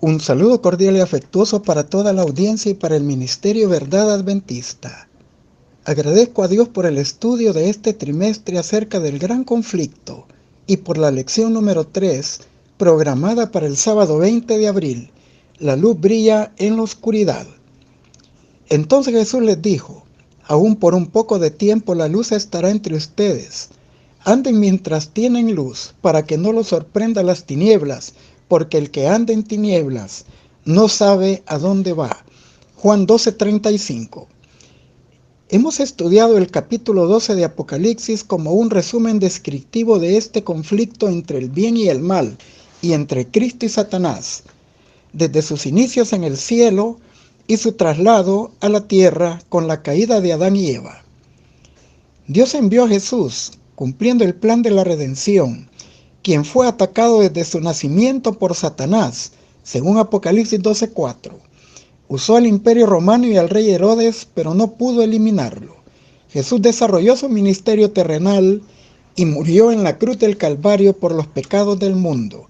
Un saludo cordial y afectuoso para toda la audiencia y para el Ministerio Verdad Adventista. Agradezco a Dios por el estudio de este trimestre acerca del gran conflicto y por la lección número 3, programada para el sábado 20 de abril. La luz brilla en la oscuridad. Entonces Jesús les dijo: aún por un poco de tiempo la luz estará entre ustedes. Anden mientras tienen luz, para que no los sorprenda las tinieblas, porque el que anda en tinieblas no sabe a dónde va. Juan 12:35. Hemos estudiado el capítulo 12 de Apocalipsis como un resumen descriptivo de este conflicto entre el bien y el mal, y entre Cristo y Satanás, desde sus inicios en el cielo y su traslado a la tierra con la caída de Adán y Eva. Dios envió a Jesús, cumpliendo el plan de la redención, quien fue atacado desde su nacimiento por Satanás, según Apocalipsis 12:4. Usó al imperio romano y al rey Herodes, pero no pudo eliminarlo. Jesús desarrolló su ministerio terrenal y murió en la cruz del Calvario por los pecados del mundo,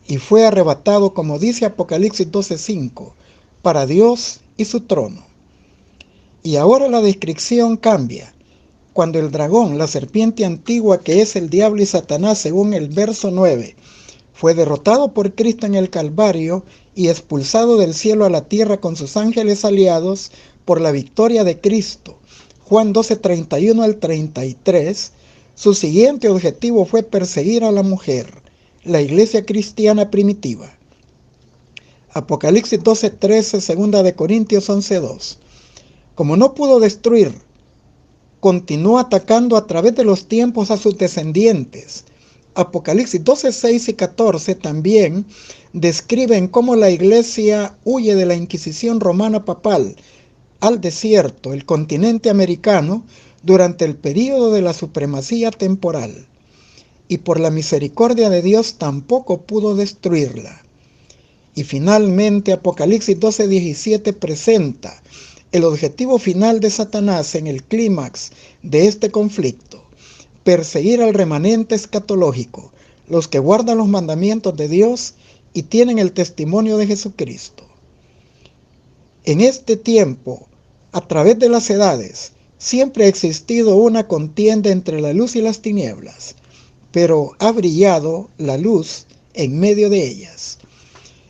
y fue arrebatado, como dice Apocalipsis 12:5, para Dios y su trono. Y ahora la descripción cambia. Cuando el dragón, la serpiente antigua que es el diablo y Satanás, según el verso 9, fue derrotado por Cristo en el Calvario y expulsado del cielo a la tierra con sus ángeles aliados por la victoria de Cristo, Juan 12:31 al 33, su siguiente objetivo fue perseguir a la mujer, la iglesia cristiana primitiva. Apocalipsis 12:13, 2 de Corintios 11:2. Como no pudo destruir, continúa atacando a través de los tiempos a sus descendientes. Apocalipsis 12:6 y 14 también describen cómo la iglesia huye de la Inquisición romana papal al desierto, el continente americano, durante el período de la supremacía temporal. Y por la misericordia de Dios tampoco pudo destruirla. Y finalmente Apocalipsis 12:17 presenta el objetivo final de Satanás en el clímax de este conflicto: perseguir al remanente escatológico, los que guardan los mandamientos de Dios y tienen el testimonio de Jesucristo. En este tiempo, a través de las edades, siempre ha existido una contienda entre la luz y las tinieblas, pero ha brillado la luz en medio de ellas.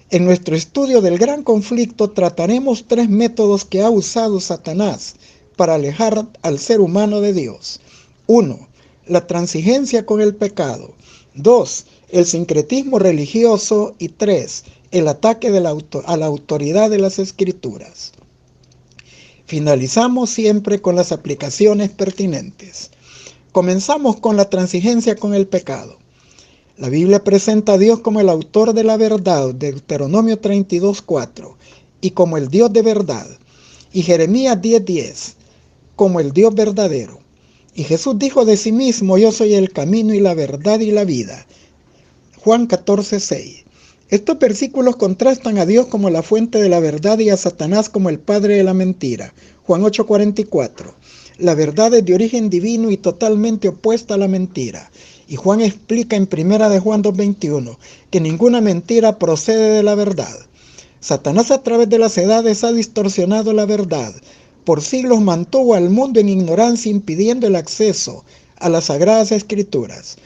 En nuestro estudio del gran conflicto trataremos 3 métodos que ha usado Satanás para alejar al ser humano de Dios. 1. La transigencia con el pecado. 2. El sincretismo religioso. Y 3. El ataque a la autoridad de las Escrituras. Finalizamos siempre con las aplicaciones pertinentes. Comenzamos con la transigencia con el pecado. La Biblia presenta a Dios como el autor de la verdad, Deuteronomio 32:4, y como el Dios de verdad, y Jeremías 10:10, como el Dios verdadero. Y Jesús dijo de sí mismo: yo soy el camino y la verdad y la vida, Juan 14:6. Estos versículos contrastan a Dios como la fuente de la verdad y a Satanás como el padre de la mentira, Juan 8:44. La verdad es de origen divino y totalmente opuesta a la mentira. Y Juan explica en 1 de Juan 2:21 que ninguna mentira procede de la verdad. Satanás a través de las edades ha distorsionado la verdad. Por siglos mantuvo al mundo en ignorancia, impidiendo el acceso a las Sagradas Escrituras.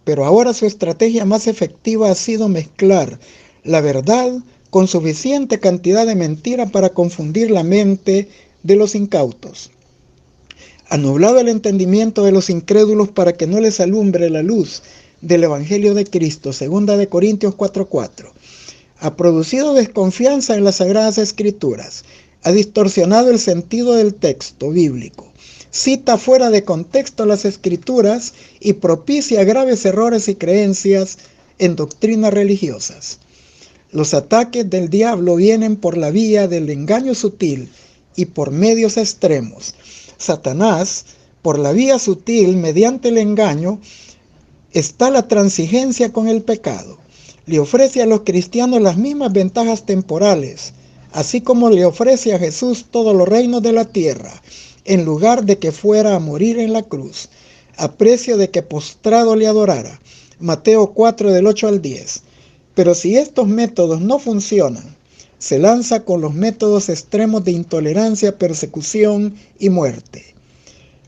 Pero ahora su estrategia más efectiva ha sido mezclar la verdad con suficiente cantidad de mentira para confundir la mente de los incautos. Ha nublado el entendimiento de los incrédulos para que no les alumbre la luz del Evangelio de Cristo, 2 de Corintios 4:4. Ha producido desconfianza en las Sagradas Escrituras. Ha distorsionado el sentido del texto bíblico. Cita fuera de contexto las Escrituras y propicia graves errores y creencias en doctrinas religiosas. Los ataques del diablo vienen por la vía del engaño sutil y por medios extremos. Satanás, por la vía sutil, mediante el engaño, está la transigencia con el pecado. Le ofrece a los cristianos las mismas ventajas temporales, así como le ofrece a Jesús todos los reinos de la tierra, en lugar de que fuera a morir en la cruz, a precio de que postrado le adorara. Mateo 4 del 8 al 10. Pero si estos métodos no funcionan, se lanza con los métodos extremos de intolerancia, persecución y muerte.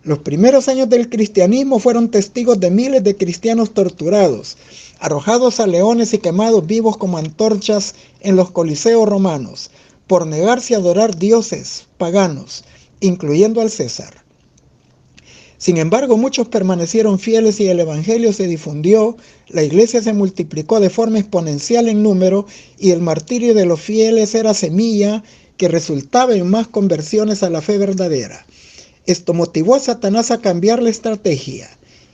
Los primeros años del cristianismo fueron testigos de miles de cristianos torturados, arrojados a leones y quemados vivos como antorchas en los coliseos romanos, por negarse a adorar dioses paganos, incluyendo al César. Sin embargo, muchos permanecieron fieles y el evangelio se difundió, la iglesia se multiplicó de forma exponencial en número y el martirio de los fieles era semilla que resultaba en más conversiones a la fe verdadera. Esto motivó a Satanás a cambiar la estrategia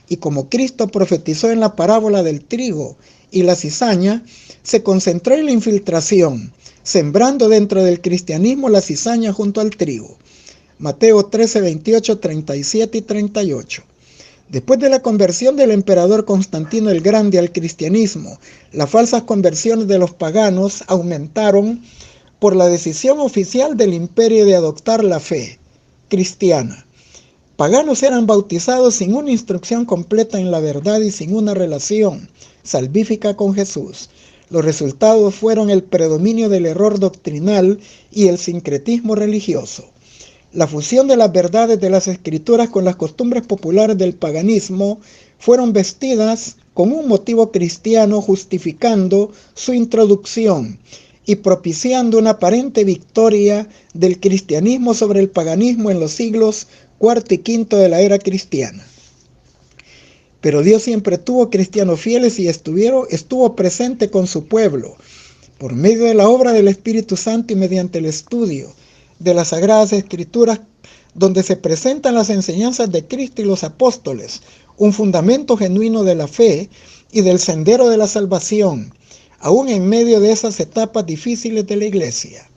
y como Cristo profetizó en la parábola del trigo y la cizaña, se concentró en la infiltración, sembrando dentro del cristianismo la cizaña junto al trigo. Mateo 13, 28, 37 y 38. Después de la conversión del emperador Constantino el Grande al cristianismo, las falsas conversiones de los paganos aumentaron por la decisión oficial del imperio de adoptar la fe cristiana. Paganos eran bautizados sin una instrucción completa en la verdad y sin una relación salvífica con Jesús. Los resultados fueron el predominio del error doctrinal y el sincretismo religioso. La fusión de las verdades de las Escrituras con las costumbres populares del paganismo fueron vestidas con un motivo cristiano, justificando su introducción y propiciando una aparente victoria del cristianismo sobre el paganismo en los siglos IV y V de la era cristiana. Pero Dios siempre tuvo cristianos fieles y estuvo presente con su pueblo por medio de la obra del Espíritu Santo y mediante el estudio de las Sagradas Escrituras, donde se presentan las enseñanzas de Cristo y los apóstoles, un fundamento genuino de la fe y del sendero de la salvación, aún en medio de esas etapas difíciles de la iglesia.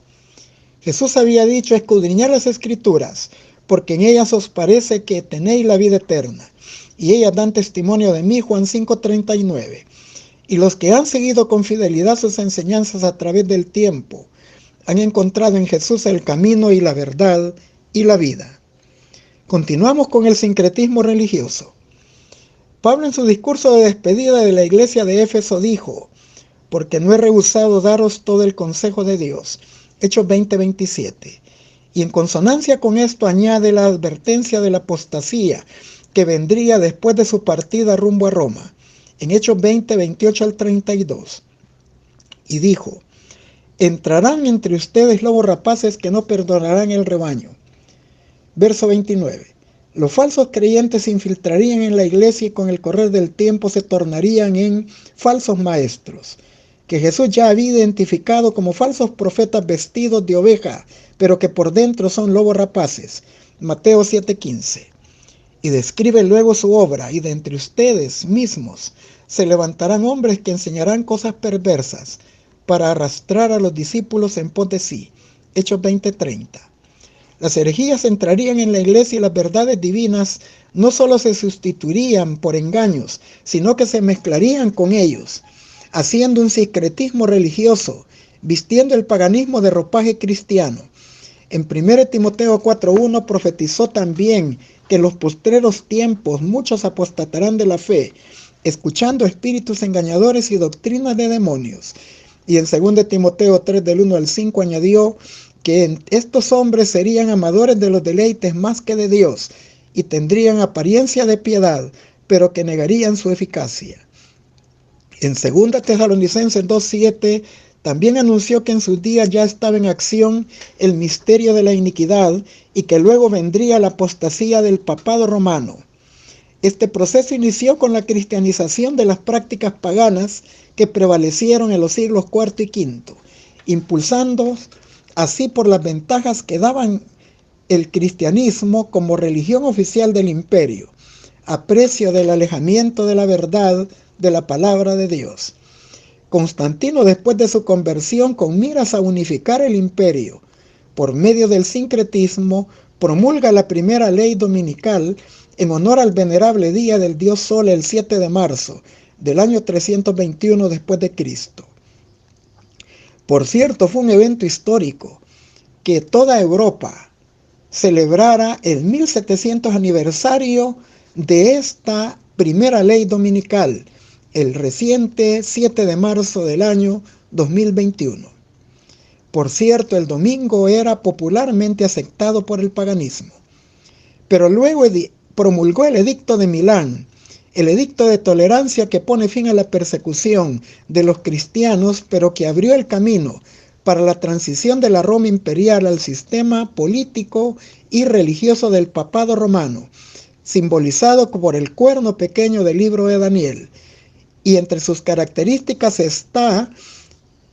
Jesús había dicho: escudriñad las Escrituras, porque en ellas os parece que tenéis la vida eterna, y ellas dan testimonio de mí. Juan 5:39. Y los que han seguido con fidelidad sus enseñanzas a través del tiempo, han encontrado en Jesús el camino y la verdad y la vida. Continuamos con el sincretismo religioso. Pablo, en su discurso de despedida de la iglesia de Éfeso, dijo: porque no he rehusado daros todo el consejo de Dios. Hechos 20:27. Y en consonancia con esto añade la advertencia de la apostasía que vendría después de su partida rumbo a Roma, en Hechos 20:28 al 32. Y dijo: entrarán entre ustedes lobos rapaces que no perdonarán el rebaño. Verso 29. Los falsos creyentes se infiltrarían en la iglesia y con el correr del tiempo se tornarían en falsos maestros, que Jesús ya había identificado como falsos profetas vestidos de oveja, pero que por dentro son lobos rapaces. Mateo 7:15. Y describe luego su obra: y de entre ustedes mismos se levantarán hombres que enseñarán cosas perversas para arrastrar a los discípulos en pos de sí. Hechos 20:30. Las herejías entrarían en la iglesia y las verdades divinas no solo se sustituirían por engaños, sino que se mezclarían con ellos, haciendo un sincretismo religioso, vistiendo el paganismo de ropaje cristiano. En 1 Timoteo 4:1 profetizó también que en los postreros tiempos muchos apostatarán de la fe, escuchando espíritus engañadores y doctrinas de demonios. Y en 2 Timoteo 3 del 1 al 5 añadió que estos hombres serían amadores de los deleites más que de Dios y tendrían apariencia de piedad, pero que negarían su eficacia. En 2 Tesalonicenses 2:7 también anunció que en sus días ya estaba en acción el misterio de la iniquidad y que luego vendría la apostasía del papado romano. Este proceso inició con la cristianización de las prácticas paganas que prevalecieron en los siglos IV y V, impulsando así por las ventajas que daban el cristianismo como religión oficial del imperio, a precio del alejamiento de la verdad de la palabra de Dios. Constantino, después de su conversión con miras a unificar el imperio por medio del sincretismo, promulga la primera ley dominical en honor al venerable día del dios Sol, el 7 de marzo del año 321 después de Cristo. Por cierto, fue un evento histórico que toda Europa celebrara el 1700 aniversario de esta primera ley dominical, el reciente 7 de marzo del año 2021. Por cierto, el domingo era popularmente aceptado por el paganismo. Pero luego promulgó el Edicto de Milán, el edicto de tolerancia que pone fin a la persecución de los cristianos, pero que abrió el camino para la transición de la Roma imperial al sistema político y religioso del papado romano, simbolizado por el cuerno pequeño del libro de Daniel. Y entre sus características está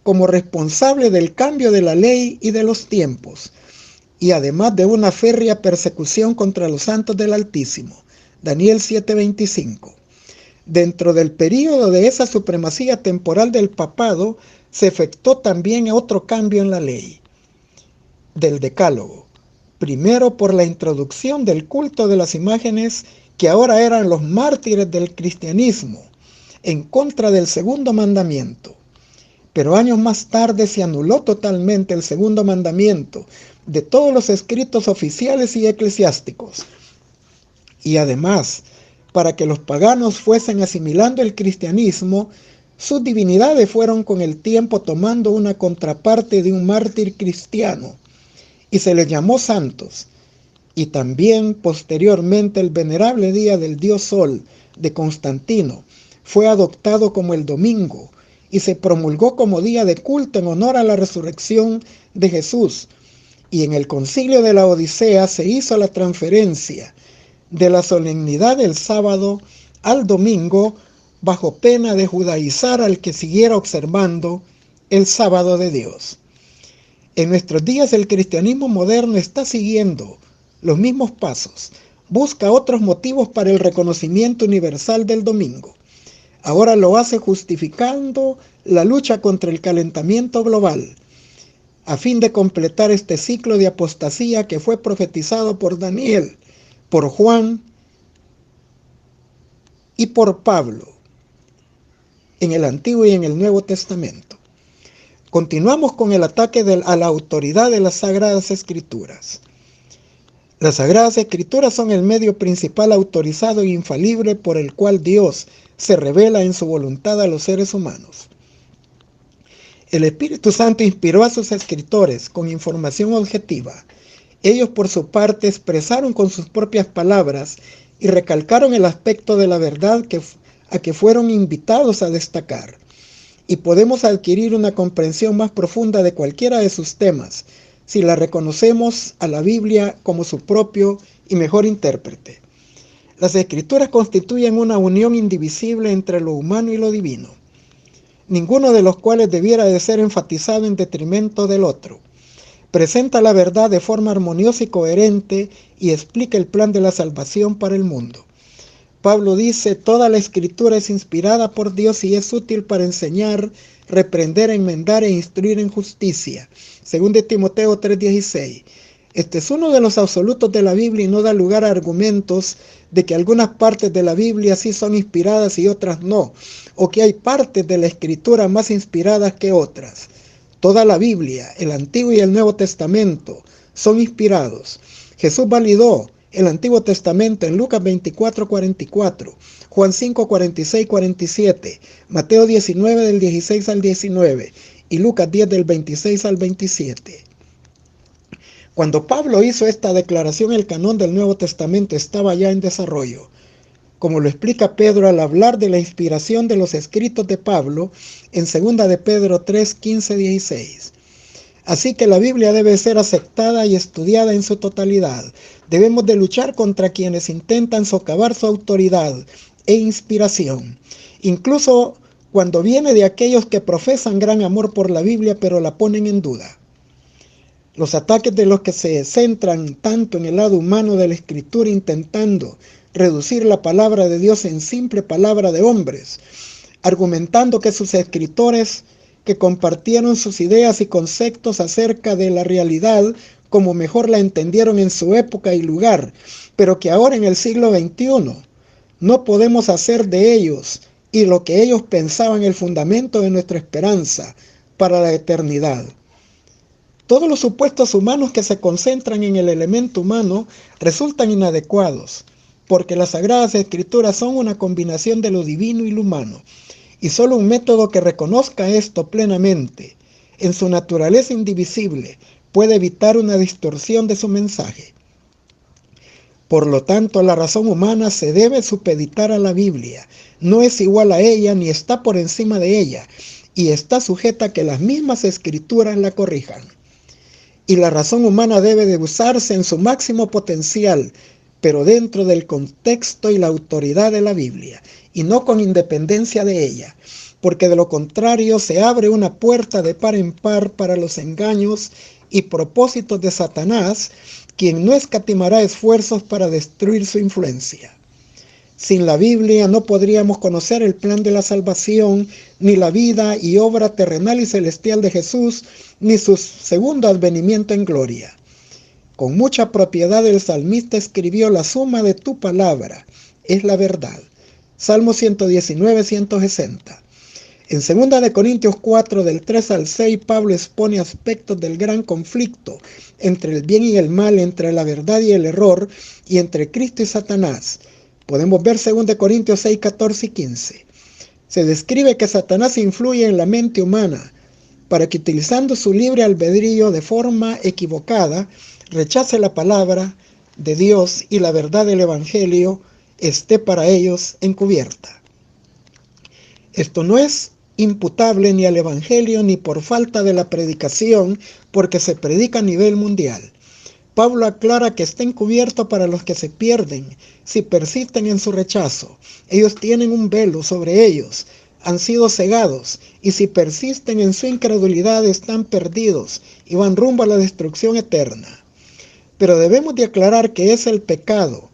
como responsable del cambio de la ley y de los tiempos, y además de una férrea persecución contra los santos del Altísimo. Daniel 7:25. Dentro del período de esa supremacía temporal del papado, se efectuó también otro cambio en la ley del Decálogo. Primero, por la introducción del culto de las imágenes, que ahora eran los mártires del cristianismo, en contra del segundo mandamiento. Pero años más tarde se anuló totalmente el segundo mandamiento de todos los escritos oficiales y eclesiásticos. Y además, para que los paganos fuesen asimilando el cristianismo, sus divinidades fueron con el tiempo tomando una contraparte de un mártir cristiano, y se les llamó santos. Y también posteriormente el venerable día del dios Sol de Constantino fue adoptado como el domingo, y se promulgó como día de culto en honor a la resurrección de Jesús. Y en el concilio de la Odisea se hizo la transferencia de la solemnidad del sábado al domingo, bajo pena de judaizar al que siguiera observando el sábado de Dios. En nuestros días el cristianismo moderno está siguiendo los mismos pasos, busca otros motivos para el reconocimiento universal del domingo. Ahora lo hace justificando la lucha contra el calentamiento global, a fin de completar este ciclo de apostasía que fue profetizado por Daniel, por Juan y por Pablo en el Antiguo y en el Nuevo Testamento. Continuamos con el ataque a la autoridad de las Sagradas Escrituras. Las Sagradas Escrituras son el medio principal autorizado e infalible por el cual Dios se revela en su voluntad a los seres humanos. El Espíritu Santo inspiró a sus escritores con información objetiva. Ellos por su parte expresaron con sus propias palabras y recalcaron el aspecto de la verdad a que fueron invitados a destacar. Y podemos adquirir una comprensión más profunda de cualquiera de sus temas si la reconocemos a la Biblia como su propio y mejor intérprete. Las Escrituras constituyen una unión indivisible entre lo humano y lo divino, ninguno de los cuales debiera de ser enfatizado en detrimento del otro. Presenta la verdad de forma armoniosa y coherente y explica el plan de la salvación para el mundo. Pablo dice: toda la Escritura es inspirada por Dios y es útil para enseñar, reprender, enmendar e instruir en justicia. Según de Timoteo 3:16. Este es uno de los absolutos de la Biblia y no da lugar a argumentos de que algunas partes de la Biblia sí son inspiradas y otras no, o que hay partes de la Escritura más inspiradas que otras. Toda la Biblia, el Antiguo y el Nuevo Testamento, son inspirados. Jesús validó el Antiguo Testamento en Lucas 24:44, Juan 5:46-47, Mateo 19 del 16 al 19 y Lucas 10 del 26 al 27. Cuando Pablo hizo esta declaración, el canon del Nuevo Testamento estaba ya en desarrollo, como lo explica Pedro al hablar de la inspiración de los escritos de Pablo en 2 de Pedro 3:15-16. Así que la Biblia debe ser aceptada y estudiada en su totalidad. Debemos de luchar contra quienes intentan socavar su autoridad e inspiración, incluso cuando viene de aquellos que profesan gran amor por la Biblia pero la ponen en duda. Los ataques de los que se centran tanto en el lado humano de la Escritura, intentando reducir la palabra de Dios en simple palabra de hombres, argumentando que sus escritores que compartieron sus ideas y conceptos acerca de la realidad como mejor la entendieron en su época y lugar, pero que ahora en el siglo XXI no podemos hacer de ellos y lo que ellos pensaban el fundamento de nuestra esperanza para la eternidad. Todos los supuestos humanos que se concentran en el elemento humano resultan inadecuados, porque las Sagradas Escrituras son una combinación de lo divino y lo humano, y solo un método que reconozca esto plenamente en su naturaleza indivisible, puede evitar una distorsión de su mensaje. Por lo tanto, la razón humana se debe supeditar a la Biblia, no es igual a ella ni está por encima de ella, y está sujeta a que las mismas escrituras la corrijan. Y la razón humana debe de usarse en su máximo potencial, pero dentro del contexto y la autoridad de la Biblia, y no con independencia de ella, porque de lo contrario se abre una puerta de par en par para los engaños y propósitos de Satanás, quien no escatimará esfuerzos para destruir su influencia. Sin la Biblia no podríamos conocer el plan de la salvación, ni la vida y obra terrenal y celestial de Jesús, ni su segundo advenimiento en gloria. Con mucha propiedad el salmista escribió: la suma de tu palabra es la verdad. Salmo 119, 160. En 2 Corintios 4, del 3 al 6, Pablo expone aspectos del gran conflicto entre el bien y el mal, entre la verdad y el error, y entre Cristo y Satanás. Podemos ver 2 Corintios 6, 14 y 15. Se describe que Satanás influye en la mente humana para que, utilizando su libre albedrío de forma equivocada, rechace la palabra de Dios y la verdad del Evangelio esté para ellos encubierta. Esto no es imputable ni al Evangelio ni por falta de la predicación, porque se predica a nivel mundial. Pablo aclara que está encubierto para los que se pierden si persisten en su rechazo. Ellos tienen un velo sobre ellos, han sido cegados, y si persisten en su incredulidad están perdidos y van rumbo a la destrucción eterna. Pero debemos de aclarar que es el pecado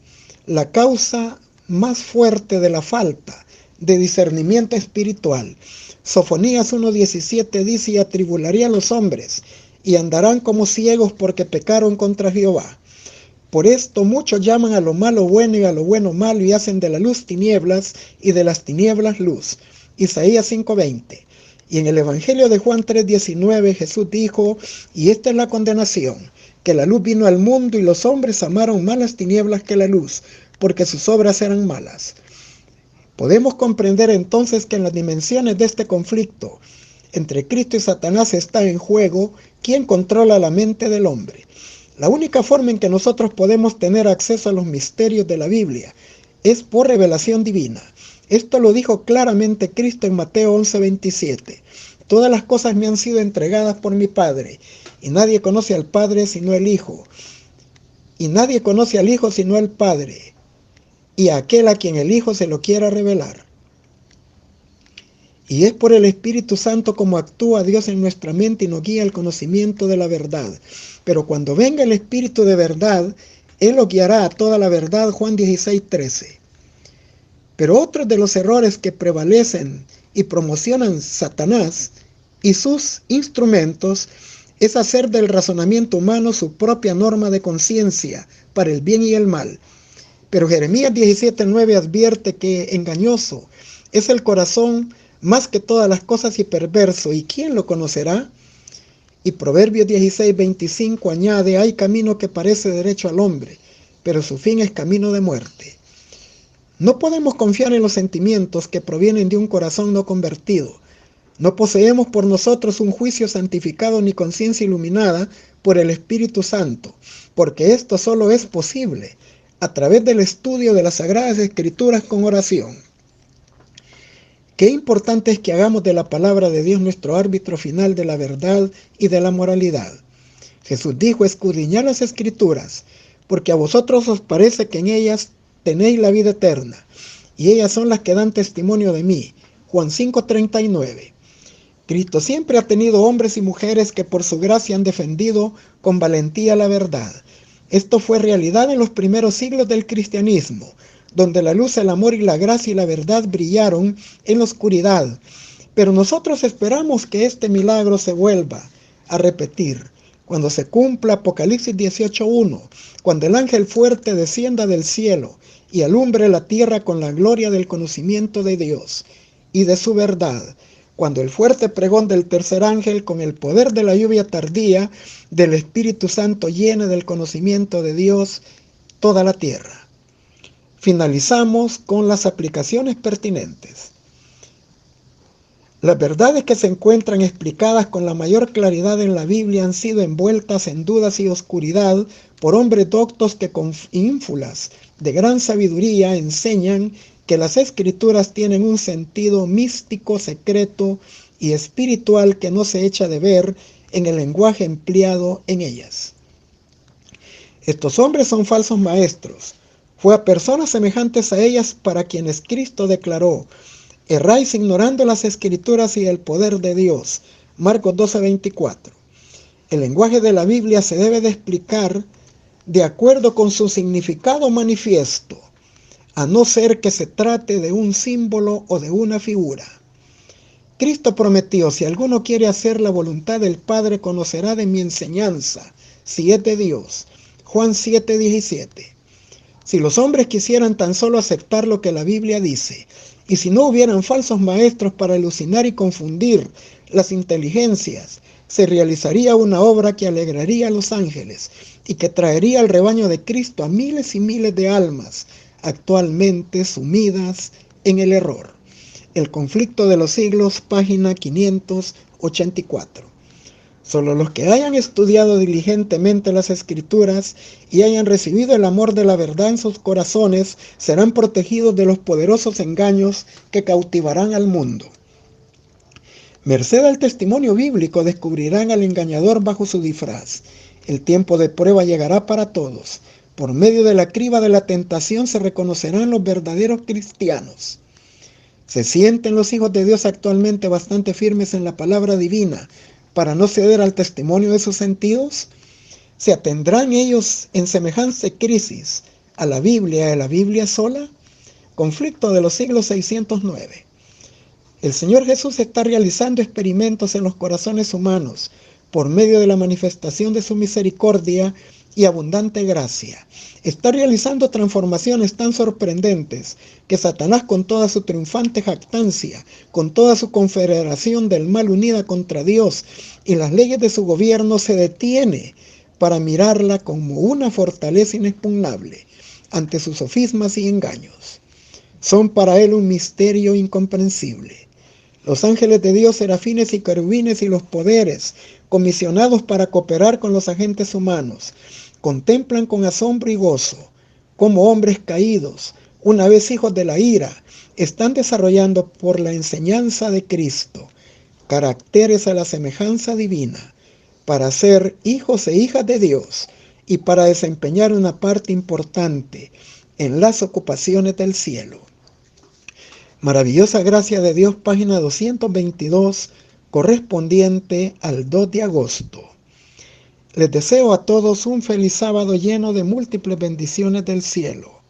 la causa más fuerte de la falta de discernimiento espiritual. Sofonías 1:17 dice: y atribularía a los hombres, y andarán como ciegos porque pecaron contra Jehová. Por esto muchos llaman a lo malo bueno y a lo bueno malo, y hacen de la luz tinieblas y de las tinieblas luz. Isaías 5:20. Y en el Evangelio de Juan 3:19 Jesús dijo: y esta es la condenación, que la luz vino al mundo y los hombres amaron más las tinieblas que la luz, porque sus obras eran malas. Podemos comprender entonces que en las dimensiones de este conflicto entre Cristo y Satanás está en juego quién controla la mente del hombre. La única forma en que nosotros podemos tener acceso a los misterios de la Biblia es por revelación divina. Esto lo dijo claramente Cristo en Mateo 11:27. Todas las cosas me han sido entregadas por mi Padre, y nadie conoce al Padre sino el Hijo, y nadie conoce al Hijo sino el Padre, y a aquel a quien el Hijo se lo quiera revelar. Y es por el Espíritu Santo como actúa Dios en nuestra mente y nos guía al conocimiento de la verdad. Pero cuando venga el Espíritu de verdad, Él lo guiará a toda la verdad. Juan 16:13. Pero otros de los errores que prevalecen y promocionan Satanás y sus instrumentos es hacer del razonamiento humano su propia norma de conciencia para el bien y el mal. Pero Jeremías 17:9 advierte que engañoso es el corazón más que todas las cosas y perverso, ¿y quién lo conocerá? Y Proverbios 16:25 añade: hay camino que parece derecho al hombre, pero su fin es camino de muerte. No podemos confiar en los sentimientos que provienen de un corazón no convertido. No poseemos por nosotros un juicio santificado ni conciencia iluminada por el Espíritu Santo, porque esto solo es posible a través del estudio de las Sagradas Escrituras con oración. Qué importante es que hagamos de la palabra de Dios nuestro árbitro final de la verdad y de la moralidad. Jesús dijo: escudriñad las Escrituras, porque a vosotros os parece que en ellas tenéis la vida eterna, y ellas son las que dan testimonio de mí. Juan 5:39. Cristo siempre ha tenido hombres y mujeres que por su gracia han defendido con valentía la verdad. Esto fue realidad en los primeros siglos del cristianismo, donde la luz, el amor y la gracia y la verdad brillaron en la oscuridad. Pero nosotros esperamos que este milagro se vuelva a repetir cuando se cumpla Apocalipsis 18:1, cuando el ángel fuerte descienda del cielo y alumbre la tierra con la gloria del conocimiento de Dios y de su verdad, cuando el fuerte pregón del tercer ángel con el poder de la lluvia tardía del Espíritu Santo llene del conocimiento de Dios toda la tierra. Finalizamos con las aplicaciones pertinentes. Las verdades que se encuentran explicadas con la mayor claridad en la Biblia han sido envueltas en dudas y oscuridad por hombres doctos que con ínfulas de gran sabiduría enseñan que las Escrituras tienen un sentido místico, secreto y espiritual que no se echa de ver en el lenguaje empleado en ellas. Estos hombres son falsos maestros. Fue a personas semejantes a ellas para quienes Cristo declaró: erráis ignorando las Escrituras y el poder de Dios. Marcos 12:24. El lenguaje de la Biblia se debe de explicar de acuerdo con su significado manifiesto, a no ser que se trate de un símbolo o de una figura. Cristo prometió: si alguno quiere hacer la voluntad del Padre, conocerá de mi enseñanza, si es de Dios. Juan 7:17. Si los hombres quisieran tan solo aceptar lo que la Biblia dice, y si no hubieran falsos maestros para alucinar y confundir las inteligencias, se realizaría una obra que alegraría a los ángeles y que traería al rebaño de Cristo a miles y miles de almas actualmente sumidas en el error. El conflicto de los siglos, página 584. Solo los que hayan estudiado diligentemente las Escrituras y hayan recibido el amor de la verdad en sus corazones serán protegidos de los poderosos engaños que cautivarán al mundo. Merced al testimonio bíblico descubrirán al engañador bajo su disfraz. El tiempo de prueba llegará para todos. Por medio de la criba de la tentación se reconocerán los verdaderos cristianos. ¿Se sienten los hijos de Dios actualmente bastante firmes en la palabra divina para no ceder al testimonio de sus sentidos? ¿Se atendrán ellos en semejante crisis a la Biblia y a la Biblia sola? Conflicto de los siglos 609. El Señor Jesús está realizando experimentos en los corazones humanos por medio de la manifestación de su misericordia y abundante gracia. Está realizando transformaciones tan sorprendentes que Satanás, con toda su triunfante jactancia, con toda su confederación del mal unida contra Dios y las leyes de su gobierno, se detiene para mirarla como una fortaleza inexpugnable ante sus sofismas y engaños. Son para él un misterio incomprensible. Los ángeles de Dios, serafines y querubines y los poderes, comisionados para cooperar con los agentes humanos, contemplan con asombro y gozo cómo hombres caídos, una vez hijos de la ira, están desarrollando por la enseñanza de Cristo caracteres a la semejanza divina para ser hijos e hijas de Dios y para desempeñar una parte importante en las ocupaciones del cielo. Maravillosa gracia de Dios, página 222, correspondiente al 2 de agosto. Les deseo a todos un feliz sábado lleno de múltiples bendiciones del cielo.